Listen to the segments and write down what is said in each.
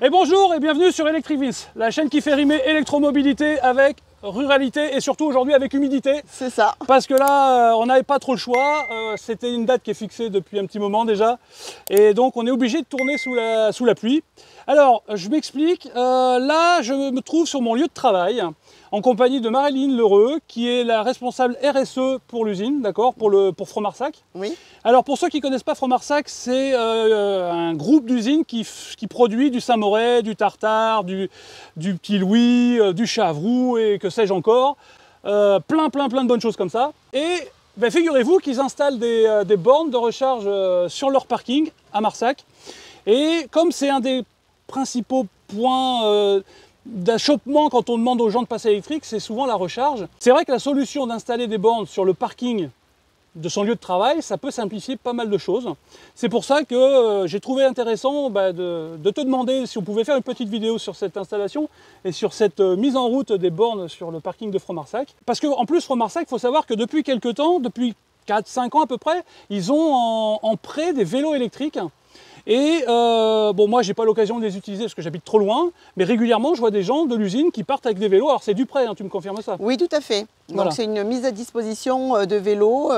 Et bonjour et bienvenue sur Electrivis, la chaîne qui fait rimer électromobilité avec ruralité et surtout aujourd'hui avec humidité. C'est ça. Parce que là, on n'avait pas trop le choix. C'était une date qui est fixée depuis un petit moment déjà. Et donc, on est obligé de tourner sous la pluie. Alors, je m'explique. Là, je me trouve sur mon lieu de travail en compagnie de Marilyn Lheureux, qui est la responsable RSE pour l'usine, d'accord, pour Fromarsac. Oui. Alors, pour ceux qui ne connaissent pas Fromarsac, c'est un groupe d'usines qui produit du Saint-Moré, du Tartare, du Petit Louis, du Chavroux et que sais-je encore. Plein de bonnes choses comme ça. Et ben, figurez-vous qu'ils installent des bornes de recharge sur leur parking à Marsac. Et comme c'est un des principaux points d'achoppement quand on demande aux gens de passer électrique, c'est souvent la recharge. C'est vrai que la solution d'installer des bornes sur le parking de son lieu de travail, ça peut simplifier pas mal de choses. C'est pour ça que j'ai trouvé intéressant de te demander si on pouvait faire une petite vidéo sur cette installation et sur cette mise en route des bornes sur le parking de Fromarsac. Parce qu'en plus, Fromarsac, il faut savoir que depuis quelques temps, depuis 4-5 ans à peu près, ils ont en prêt des vélos électriques. Et bon, moi, j'ai pas l'occasion de les utiliser parce que j'habite trop loin, mais régulièrement, je vois des gens de l'usine qui partent avec des vélos. Alors, c'est du prêt, hein, tu me confirmes ça? Oui, tout à fait. Voilà. Donc, c'est une mise à disposition de vélos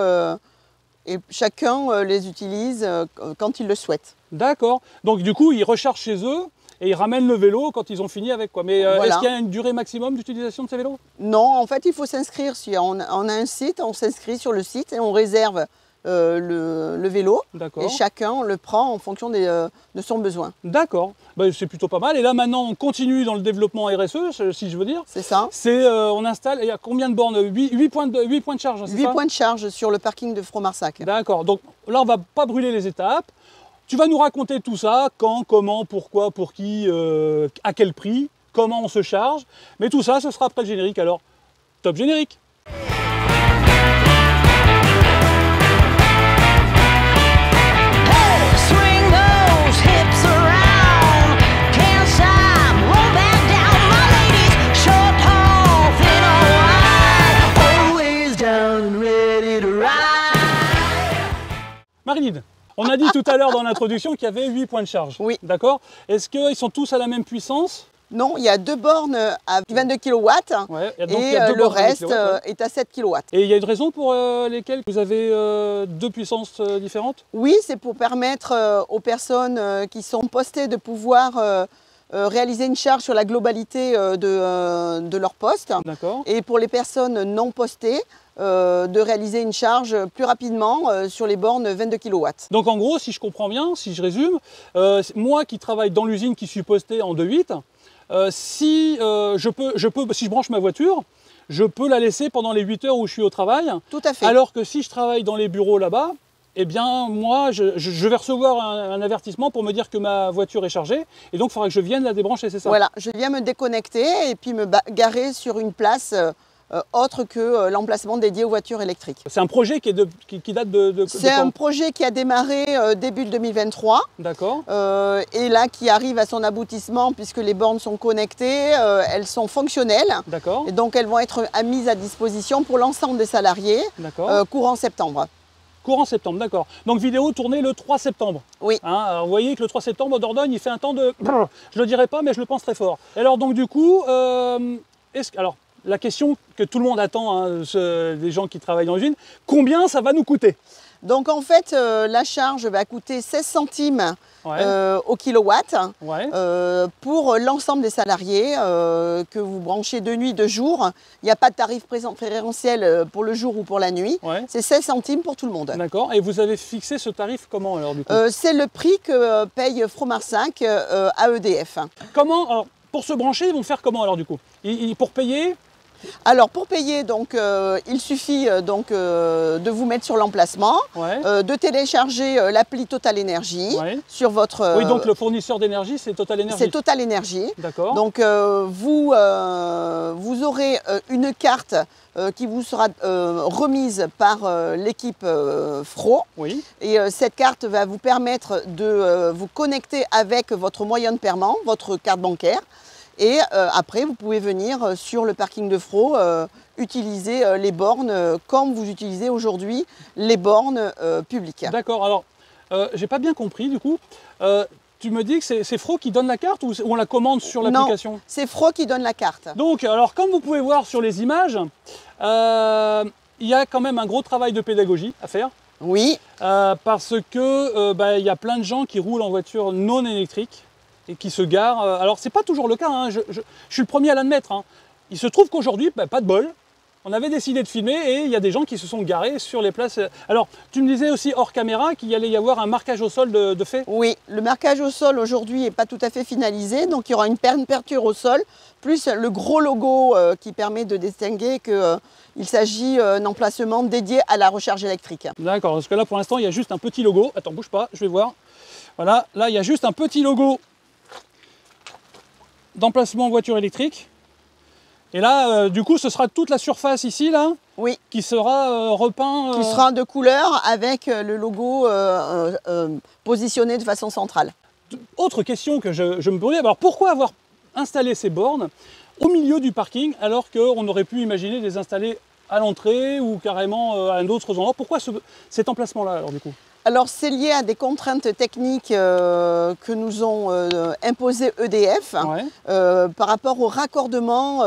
et chacun les utilise quand il le souhaite. D'accord. Donc, du coup, ils rechargent chez eux et ils ramènent le vélo quand ils ont fini avec, quoi. Mais Voilà. est-ce qu'il y a une durée maximum d'utilisation de ces vélos? Non, en fait, il faut s'inscrire. Si on a un site, on s'inscrit sur le site et on réserve le vélo. Et chacun le prend en fonction de son besoin. D'accord, bah, c'est plutôt pas mal. Et là maintenant on continue dans le développement RSE, si je veux dire. C'est ça. On installe, il y a combien de bornes? 8 points de charge, c'est ça? 8 points de charge sur le parking de Fromarsac. D'accord, donc là on va pas brûler les étapes. Tu vas nous raconter tout ça, quand, comment, pourquoi, pour qui, à quel prix, comment on se charge. Mais tout ça, ce sera après le générique. Alors, top générique! Marilyn, on a dit tout à l'heure dans l'introduction qu'il y avait 8 points de charge. Oui. D'accord. Est-ce qu'ils sont tous à la même puissance? Non, il y a 2 bornes à 22 kW ouais, et le reste est à 7 kW. Et il y a une raison pour lesquelles vous avez 2 puissances différentes? Oui, c'est pour permettre aux personnes qui sont postées de pouvoir réaliser une charge sur la globalité de leur poste. D'accord. Et pour les personnes non postées, de réaliser une charge plus rapidement sur les bornes 22 kW. Donc en gros, si je comprends bien, si je résume, moi qui travaille dans l'usine, qui suis posté en 2.8, si je branche ma voiture, je peux la laisser pendant les 8 heures où je suis au travail. Tout à fait. Alors que si je travaille dans les bureaux là-bas, eh bien moi je vais recevoir un avertissement pour me dire que ma voiture est chargée et donc il faudra que je vienne la débrancher, c'est ça? Voilà, je viens me déconnecter et puis me garer sur une place autre que l'emplacement dédié aux voitures électriques. C'est un projet qui date de C'est un projet qui a démarré début 2023. D'accord. Et là qui arrive à son aboutissement puisque les bornes sont connectées, elles sont fonctionnelles. D'accord. Et donc elles vont être mises à disposition pour l'ensemble des salariés courant septembre. Courant septembre, d'accord. Donc vidéo tournée le 3 septembre. Oui. Hein, alors vous voyez que le 3 septembre, en Dordogne, il fait un temps de... Je le dirai pas, mais je le pense très fort. Alors donc du coup, alors la question que tout le monde attend, hein, des gens qui travaillent dans l'usine, combien ça va nous coûter? Donc en fait, la charge va coûter 16 centimes au kilowatt pour l'ensemble des salariés que vous branchez de nuit, de jour. Il n'y a pas de tarif préférentiel pour le jour ou pour la nuit. C'est 16 centimes pour tout le monde. D'accord. Et vous avez fixé ce tarif comment alors du coup? C'est le prix que paye Fromarsac à EDF. Comment, alors, pour se brancher, ils vont faire comment alors du coup? Pour payer? Alors pour payer, donc, il suffit de vous mettre sur l'emplacement, de télécharger l'appli Total Énergie sur votre... Oui, donc le fournisseur d'énergie, c'est Total Énergie. C'est Total Énergie. D'accord. Donc vous aurez une carte qui vous sera remise par l'équipe Fro. Oui. Et cette carte va vous permettre de vous connecter avec votre moyen de paiement, votre carte bancaire. Et après, vous pouvez venir sur le parking de Fro utiliser les bornes comme vous utilisez aujourd'hui les bornes publiques. D'accord. Alors, j'ai pas bien compris du coup. tu me dis que c'est Fro qui donne la carte ou on la commande sur l'application? Non, c'est Fro qui donne la carte. Donc, alors comme vous pouvez voir sur les images, il y a quand même un gros travail de pédagogie à faire. Oui. Parce que y a plein de gens qui roulent en voiture non électrique et qui se garent. Alors, c'est pas toujours le cas, hein, je suis le premier à l'admettre. Hein. Il se trouve qu'aujourd'hui, pas de bol. On avait décidé de filmer et il y a des gens qui se sont garés sur les places. Alors, tu me disais aussi hors caméra qu'il y allait y avoir un marquage au sol de fait? Oui, le marquage au sol aujourd'hui n'est pas tout à fait finalisé, donc il y aura une peinture au sol, plus le gros logo qui permet de distinguer qu'il s'agit d'un emplacement dédié à la recharge électrique. D'accord, parce que là pour l'instant il y a juste un petit logo. Attends, bouge pas, je vais voir. Voilà, là il y a juste un petit logo d'emplacement voiture électrique. Et là, du coup, ce sera toute la surface ici, là, oui, qui sera repeint. Qui sera de couleur avec le logo positionné de façon centrale. Autre question que je me posais, alors pourquoi avoir installé ces bornes au milieu du parking alors qu'on aurait pu imaginer les installer à l'entrée ou carrément à d'autres endroits? Pourquoi cet emplacement-là, alors du coup? Alors c'est lié à des contraintes techniques que nous ont imposé EDF, ouais, par rapport au raccordement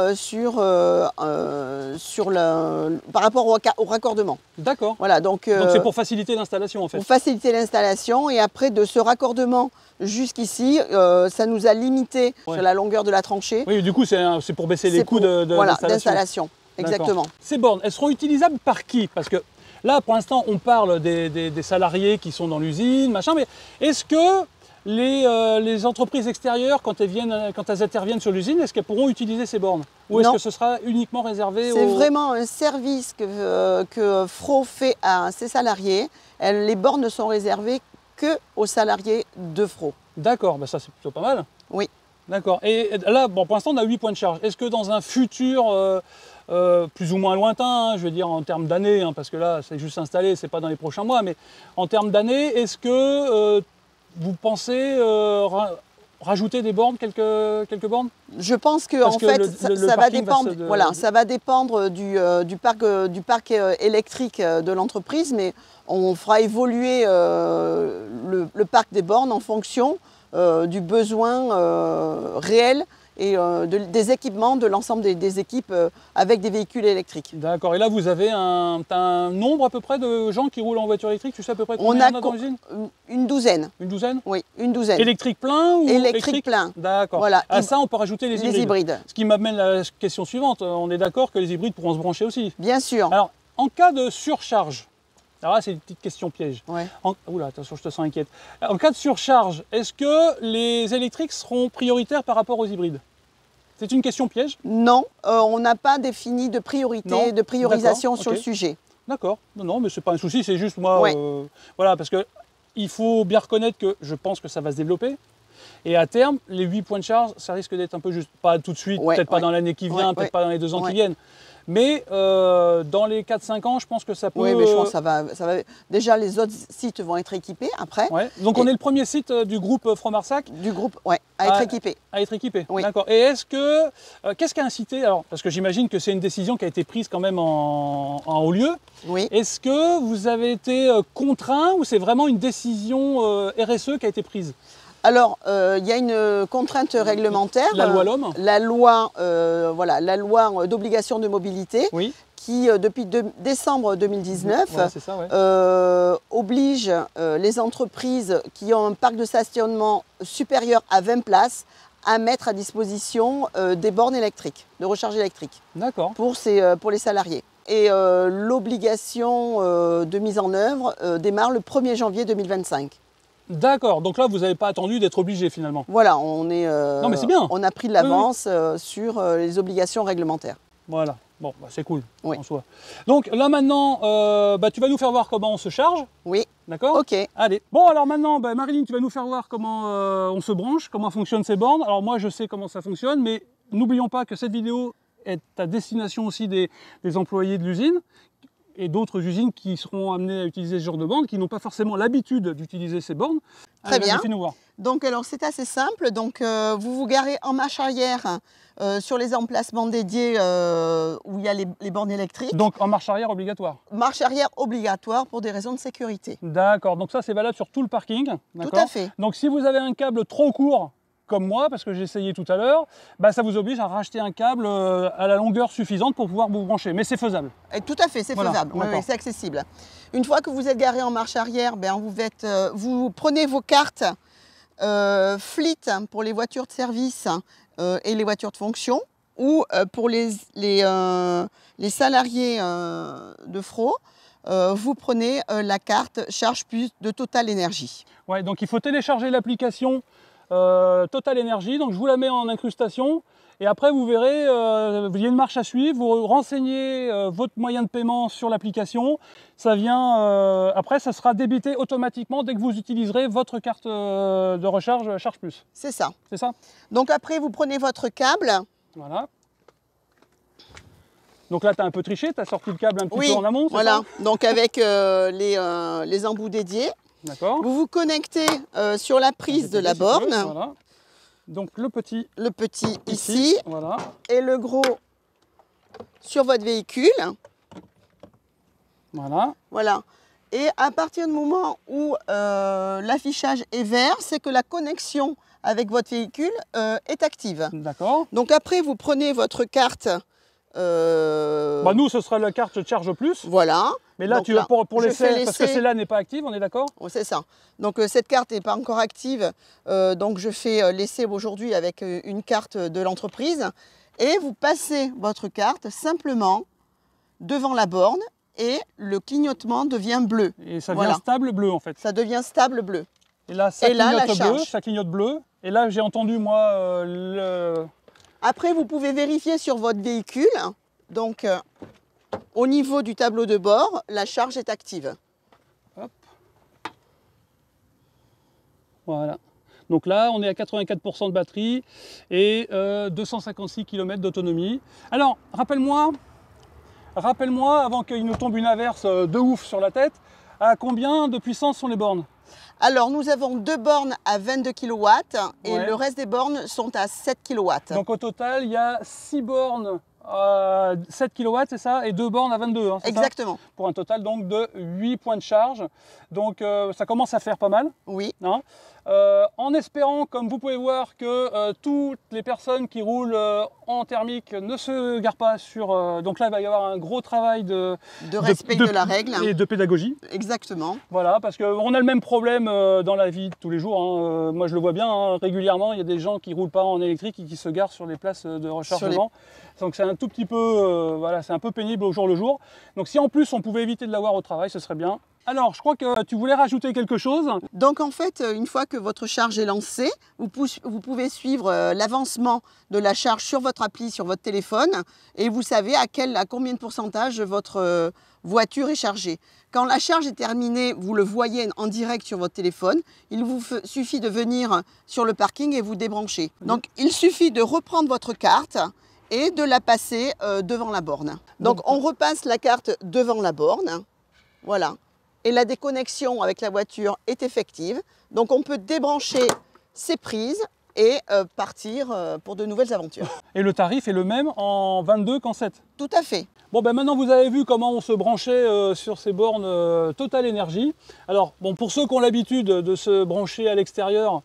par rapport au raccordement. D'accord. Voilà, donc c'est pour faciliter l'installation en fait. Pour faciliter l'installation, et après de ce raccordement jusqu'ici, ça nous a limité, ouais, sur la longueur de la tranchée. Oui, du coup c'est pour baisser les coûts d'installation. Exactement. Ces bornes, elles seront utilisables par qui? Parce que là, pour l'instant, on parle des salariés qui sont dans l'usine, machin, mais est-ce que les entreprises extérieures, quand elles interviennent sur l'usine, est-ce qu'elles pourront utiliser ces bornes? Ou est-ce que ce sera uniquement réservé C'est vraiment un service que Fro fait à ses salariés. Les bornes ne sont réservées qu'aux salariés de Fro. D'accord, ça c'est plutôt pas mal. Oui. D'accord. Et là, bon, pour l'instant, on a 8 points de charge. Est-ce que dans un futur plus ou moins lointain, hein, je veux dire en termes d'années, hein, parce que là c'est juste installé, c'est pas dans les prochains mois, mais en termes d'années, est-ce que vous pensez rajouter des bornes, quelques bornes? Je pense que en fait ça va dépendre. Voilà, ça va dépendre du parc électrique de l'entreprise, mais on fera évoluer le parc des bornes en fonction du besoin réel et des équipements de l'ensemble des équipes avec des véhicules électriques. D'accord. Et là, vous avez un nombre à peu près de gens qui roulent en voiture électrique? Tu sais à peu près combien on a dans l'usine? Une douzaine. Une douzaine? Oui, une douzaine. Électrique plein ou électrique plein. D'accord. Voilà. À ça, on peut rajouter les hybrides. Ce qui m'amène à la question suivante. On est d'accord que les hybrides pourront se brancher aussi? Bien sûr. Alors, en cas de surcharge, alors là, c'est une petite question piège. Ouais. Oula, attention, je te sens inquiète. En cas de surcharge, est-ce que les électriques seront prioritaires par rapport aux hybrides? C'est une question piège? Non, on n'a pas défini de priorité, de priorisation sur le sujet. D'accord. Non, mais c'est pas un souci, c'est juste moi. Ouais. Voilà, parce que il faut bien reconnaître que je pense que ça va se développer. Et à terme, les 8 points de charge, ça risque d'être un peu juste. Pas tout de suite, peut-être pas dans l'année qui vient, peut-être pas dans les 2 ans qui viennent. Mais dans les 4-5 ans, je pense que ça peut... Oui, mais je pense que ça va... Déjà, les autres sites vont être équipés après. Ouais. Donc on est le premier site du groupe Fromarsac? Du groupe, oui, à être équipé. À être équipé, oui. D'accord. Et est-ce que... qu'est-ce qui a incité... Alors, parce que j'imagine que c'est une décision qui a été prise quand même en haut lieu. Oui. Est-ce que vous avez été contraint ou c'est vraiment une décision RSE qui a été prise? Alors, il y a une contrainte réglementaire. La loi l'homme. La loi, la loi d'obligation de mobilité, oui, qui, depuis décembre 2019, oblige les entreprises qui ont un parc de stationnement supérieur à 20 places à mettre à disposition des bornes électriques, de recharge électrique. D'accord. Pour les salariés. Et l'obligation de mise en œuvre démarre le 1er janvier 2025. D'accord, donc là vous n'avez pas attendu d'être obligé finalement. Voilà, on est. Non mais c'est bien. On a pris de l'avance sur les obligations réglementaires. Voilà, bon, c'est cool en soi. Donc là maintenant, tu vas nous faire voir comment on se charge. Oui. D'accord? Ok. Allez. Bon alors maintenant, Marilyn, tu vas nous faire voir comment on se branche, comment fonctionnent ces bornes. Alors moi je sais comment ça fonctionne, mais n'oublions pas que cette vidéo est à destination aussi des employés de l'usine et d'autres usines qui seront amenées à utiliser ce genre de bornes, qui n'ont pas forcément l'habitude d'utiliser ces bornes. Très bien. Fais-nous voir. Donc alors c'est assez simple. Donc vous vous garez en marche arrière sur les emplacements dédiés où il y a les bornes électriques. Donc en marche arrière obligatoire? Marche arrière obligatoire pour des raisons de sécurité. D'accord, donc ça c'est valable sur tout le parking. Tout à fait. Donc si vous avez un câble trop court, comme moi, parce que j'ai essayé tout à l'heure, bah, ça vous oblige à racheter un câble à la longueur suffisante pour pouvoir vous brancher. Mais c'est faisable. Et tout à fait, c'est faisable, oui, c'est accessible. Une fois que vous êtes garé en marche arrière, ben, vous prenez vos cartes Fleet pour les voitures de service et les voitures de fonction, ou pour les salariés de FRO, vous prenez la carte Charge Plus de Total Énergie. Ouais, donc il faut télécharger l'application Total Énergie, donc je vous la mets en incrustation et après vous verrez, il y a une marche à suivre, vous renseignez votre moyen de paiement sur l'application, ça vient, après ça sera débité automatiquement dès que vous utiliserez votre carte de recharge Charge Plus. C'est ça. C'est ça. Donc après vous prenez votre câble. Voilà. Donc là tu as un peu triché, tu as sorti le câble un petit peu en amont, c'est voilà. ça? Donc avec les embouts dédiés. D'accord. Vous vous connectez sur la prise de la borne. Voilà. Donc le petit ici, voilà. Et le gros sur votre véhicule. Voilà. Voilà. Et à partir du moment où l'affichage est vert, c'est que la connexion avec votre véhicule est active. D'accord. Donc après, vous prenez votre carte. Bah nous, ce sera la carte Charge Plus. Voilà. Mais là, pour l'essai, parce que celle-là n'est pas active, on est d'accord? C'est ça. Donc cette carte n'est pas encore active. Donc je fais l'essai aujourd'hui avec une carte de l'entreprise. Et vous passez votre carte simplement devant la borne et le clignotement devient bleu. Et ça devient stable bleu en fait. Ça devient stable bleu. Et là, ça clignote bleu. Et là, j'ai entendu moi Après, vous pouvez vérifier sur votre véhicule. Donc, au niveau du tableau de bord, la charge est active. Hop. Voilà. Donc là, on est à 84% de batterie et 256 km d'autonomie. Alors, rappelle-moi, avant qu'il nous tombe une averse de ouf sur la tête, à combien de puissance sont les bornes? Alors, nous avons 2 bornes à 22 kW et le reste des bornes sont à 7 kW. Donc, au total, il y a 6 bornes à 7 kW, c'est ça? Et 2 bornes à 22, hein, exactement. Ça, pour un total donc de 8 points de charge. Donc, ça commence à faire pas mal. Oui. Hein, en espérant, comme vous pouvez voir, que toutes les personnes qui roulent en thermique ne se garent pas sur... donc là, il va y avoir un gros travail de respect de la règle. Et de pédagogie. Exactement. Voilà, parce qu'on a le même problème dans la vie de tous les jours. Hein. Moi, je le vois bien, hein, régulièrement, il y a des gens qui ne roulent pas en électrique et qui se garent sur les places de rechargement. Donc c'est un tout petit peu, voilà, c'est un peu pénible au jour le jour. Donc si en plus on pouvait éviter de l'avoir au travail, ce serait bien. Alors, je crois que tu voulais rajouter quelque chose. Donc en fait, une fois que votre charge est lancée, vous pouvez suivre l'avancement de la charge sur votre appli, sur votre téléphone, et vous savez à combien de pourcentage votre voiture est chargée. Quand la charge est terminée, vous le voyez en direct sur votre téléphone. Il vous suffit de venir sur le parking et vous débrancher. Donc il suffit de reprendre votre carte et de la passer devant la borne. Donc on repasse la carte devant la borne. Voilà. Et la déconnexion avec la voiture est effective. Donc on peut débrancher ses prises et partir pour de nouvelles aventures. Et le tarif est le même en 22 qu'en 7? Tout à fait. Bon, ben maintenant vous avez vu comment on se branchait sur ces bornes Total Énergie. Alors, bon, pour ceux qui ont l'habitude de se brancher à l'extérieur,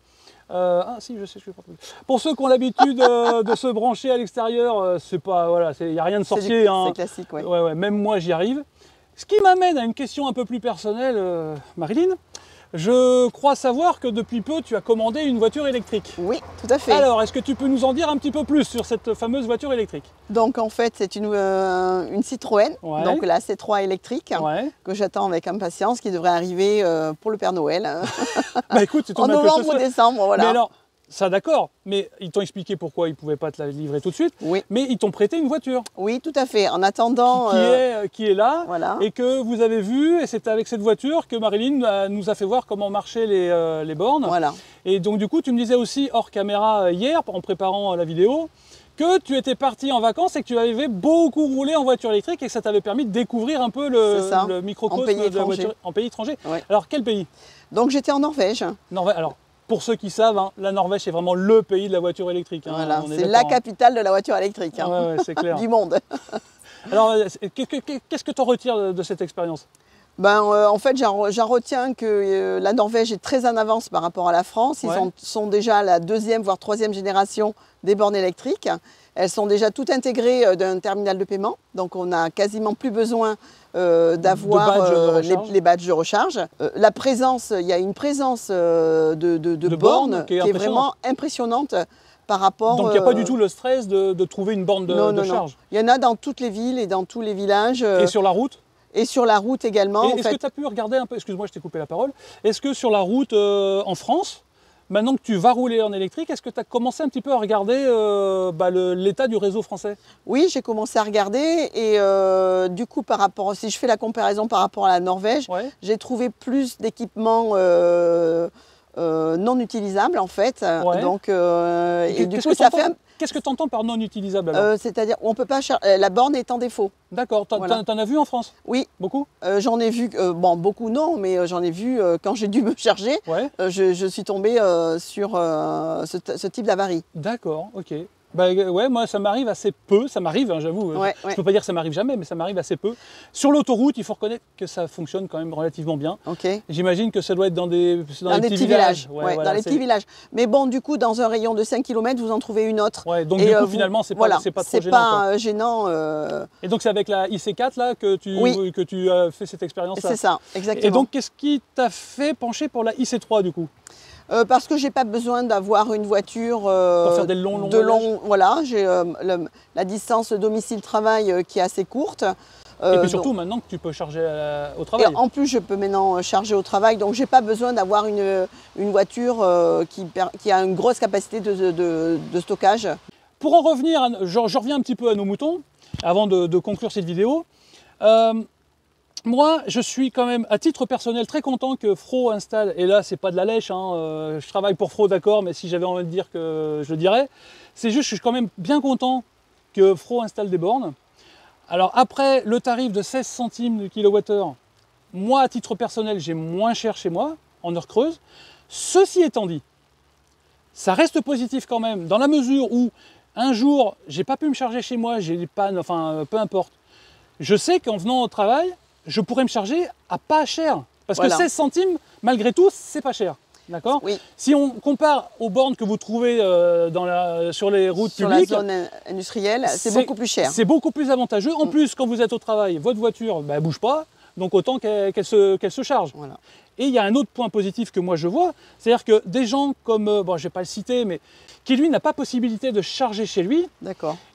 ah si, je sais, je suis pas. Pour ceux qui ont l'habitude de se brancher à l'extérieur, c'est pas, voilà, il n'y a rien de sorcier. C'est classique, ouais. Ouais, même moi j'y arrive. Ce qui m'amène à une question un peu plus personnelle, Marilyn. Je crois savoir que depuis peu, tu as commandé une voiture électrique. Oui, tout à fait. Alors, est-ce que tu peux nous en dire un petit peu plus sur cette fameuse voiture électrique? Donc, en fait, c'est une Citroën, donc la C3 électrique, que j'attends avec impatience, qui devrait arriver pour le Père Noël. Bah écoute, c'est en novembre ou décembre, voilà. Mais alors, ça d'accord, mais ils t'ont expliqué pourquoi ils ne pouvaient pas te la livrer tout de suite. Oui. Mais ils t'ont prêté une voiture. Oui, tout à fait. En attendant... Qui est là, voilà. Et que vous avez vu, et c'est avec cette voiture que Marilyn nous a fait voir comment marchaient les bornes. Voilà. Et donc du coup, tu me disais aussi hors caméra hier, en préparant la vidéo, que tu étais parti en vacances et que tu avais beaucoup roulé en voiture électrique et que ça t'avait permis de découvrir un peu le microcosme de la voiture en pays étranger. Ouais. Alors, quel pays? Donc j'étais en Norvège. Alors, pour ceux qui savent, hein, la Norvège, c'est vraiment le pays de la voiture électrique. Hein, voilà, c'est la capitale de la voiture électrique. Hein. Ouais, c'est clair. Du monde. Alors, qu'est-ce que tu en retires de cette expérience? En fait, j'en retiens que la Norvège est très en avance par rapport à la France. Ils sont déjà la 2e, voire 3e génération des bornes électriques. Elles sont déjà toutes intégrées d'un terminal de paiement. Donc, on n'a quasiment plus besoin d'avoir les badges de recharge. La présence, il y a une présence de bornes qui est vraiment impressionnante. Par rapport, donc il n'y a pas du tout le stress de trouver une borne de charge. Non. Il y en a dans toutes les villes et dans tous les villages. Et sur la route? Et sur la route également. Est-ce que tu as pu regarder un peu, excuse-moi je t'ai coupé la parole, est-ce que sur la route en France, maintenant que tu vas rouler en électrique, est-ce que tu as commencé un petit peu à regarder l'état du réseau français? Oui, j'ai commencé à regarder et du coup, si je fais la comparaison par rapport à la Norvège, j'ai trouvé plus d'équipements non utilisables en fait. Donc, et du coup, ça fait Qu'est-ce que tu entends par non utilisable? C'est-à-dire on peut pas la borne est en défaut. D'accord, t'en as vu en France? Oui. Beaucoup? J'en ai vu, beaucoup non, mais j'en ai vu quand j'ai dû me charger, je suis tombée sur ce type d'avarie. D'accord, ok. Moi ça m'arrive assez peu, ça m'arrive, hein, j'avoue. Je ne peux pas dire que ça m'arrive jamais, mais ça m'arrive assez peu. Sur l'autoroute, il faut reconnaître que ça fonctionne quand même relativement bien. J'imagine que ça doit être dans des petits villages. Dans les petits villages. Mais bon, du coup, dans un rayon de 5 km, vous en trouvez une autre. Donc du coup, finalement, c'est pas trop gênant. C'est pas gênant. Et donc c'est avec la IC4 là, que tu as fait cette expérience-là? C'est ça, exactement. Et donc qu'est-ce qui t'a fait pencher pour la IC3 du coup? Parce que j'ai pas besoin d'avoir une voiture pour faire des longs voilà, j'ai la distance domicile-travail qui est assez courte. Et puis surtout maintenant que tu peux charger au travail. Et en plus, je peux maintenant charger au travail, donc j'ai pas besoin d'avoir une voiture qui a une grosse capacité de stockage. Pour en revenir, je reviens un petit peu à nos moutons, avant de conclure cette vidéo. Moi, je suis quand même, à titre personnel, très content que Fro installe, et là, c'est pas de la lèche, hein, je travaille pour Fro, d'accord, mais si j'avais envie de dire que je le dirais, c'est juste que je suis quand même bien content que Fro installe des bornes. Alors après, le tarif de 16 centimes du kilowattheure, moi, à titre personnel, j'ai moins cher chez moi, en heure creuse. Ceci étant dit, ça reste positif quand même, dans la mesure où, un jour, j'ai pas pu me charger chez moi, j'ai des pannes, enfin, peu importe. Je sais qu'en venant au travail, je pourrais me charger à pas cher. Parce que 16 centimes, malgré tout, c'est pas cher. D'accord? Si on compare aux bornes que vous trouvez sur les routes publiques, sur la zone industrielle, c'est beaucoup plus cher. C'est beaucoup plus avantageux. En plus, quand vous êtes au travail, votre voiture ne bouge pas, donc autant qu'elle se charge. Et il y a un autre point positif que moi je vois, c'est-à-dire que des gens comme, je ne vais pas le citer, mais qui lui n'a pas possibilité de charger chez lui,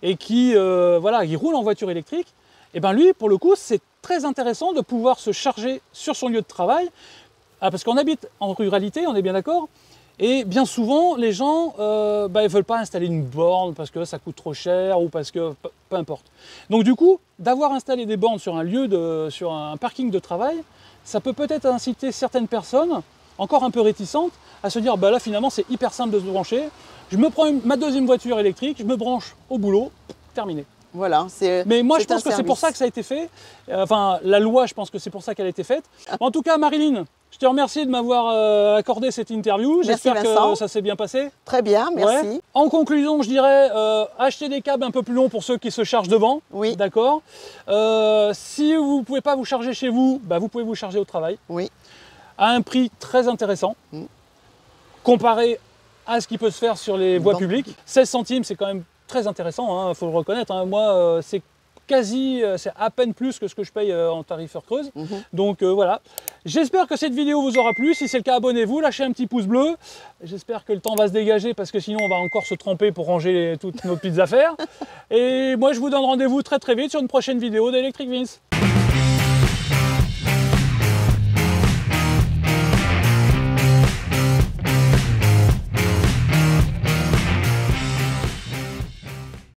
et qui il roule en voiture électrique, et bien lui, pour le coup, c'est très intéressant de pouvoir se charger sur son lieu de travail, parce qu'on habite en ruralité, on est bien d'accord, et bien souvent, les gens ne veulent pas installer une borne parce que ça coûte trop cher ou parce que peu importe. Donc du coup, d'avoir installé des bornes sur sur un parking de travail, ça peut peut-être inciter certaines personnes, encore un peu réticentes, à se dire là finalement c'est hyper simple de se brancher, je me prends ma deuxième voiture électrique, je me branche au boulot, terminé. Voilà, mais moi je pense que c'est pour ça que ça a été fait. Enfin, la loi, je pense que c'est pour ça qu'elle a été faite. En tout cas, Marilyn, je te remercie de m'avoir accordé cette interview. J'espère que ça s'est bien passé. Très bien, merci. En conclusion, je dirais acheter des câbles un peu plus longs pour ceux qui se chargent devant. Oui. D'accord. Si vous ne pouvez pas vous charger chez vous, vous pouvez vous charger au travail. Oui. À un prix très intéressant, comparé à ce qui peut se faire sur les voies publiques. 16 centimes, c'est quand même très intéressant, faut le reconnaître. Moi, c'est à peine plus que ce que je paye en tarif heure creuse. Donc voilà. J'espère que cette vidéo vous aura plu. Si c'est le cas, abonnez-vous, lâchez un petit pouce bleu. J'espère que le temps va se dégager parce que sinon on va encore se tremper pour ranger toutes nos petites affaires. Et moi, je vous donne rendez-vous très vite sur une prochaine vidéo d'Electric Vince.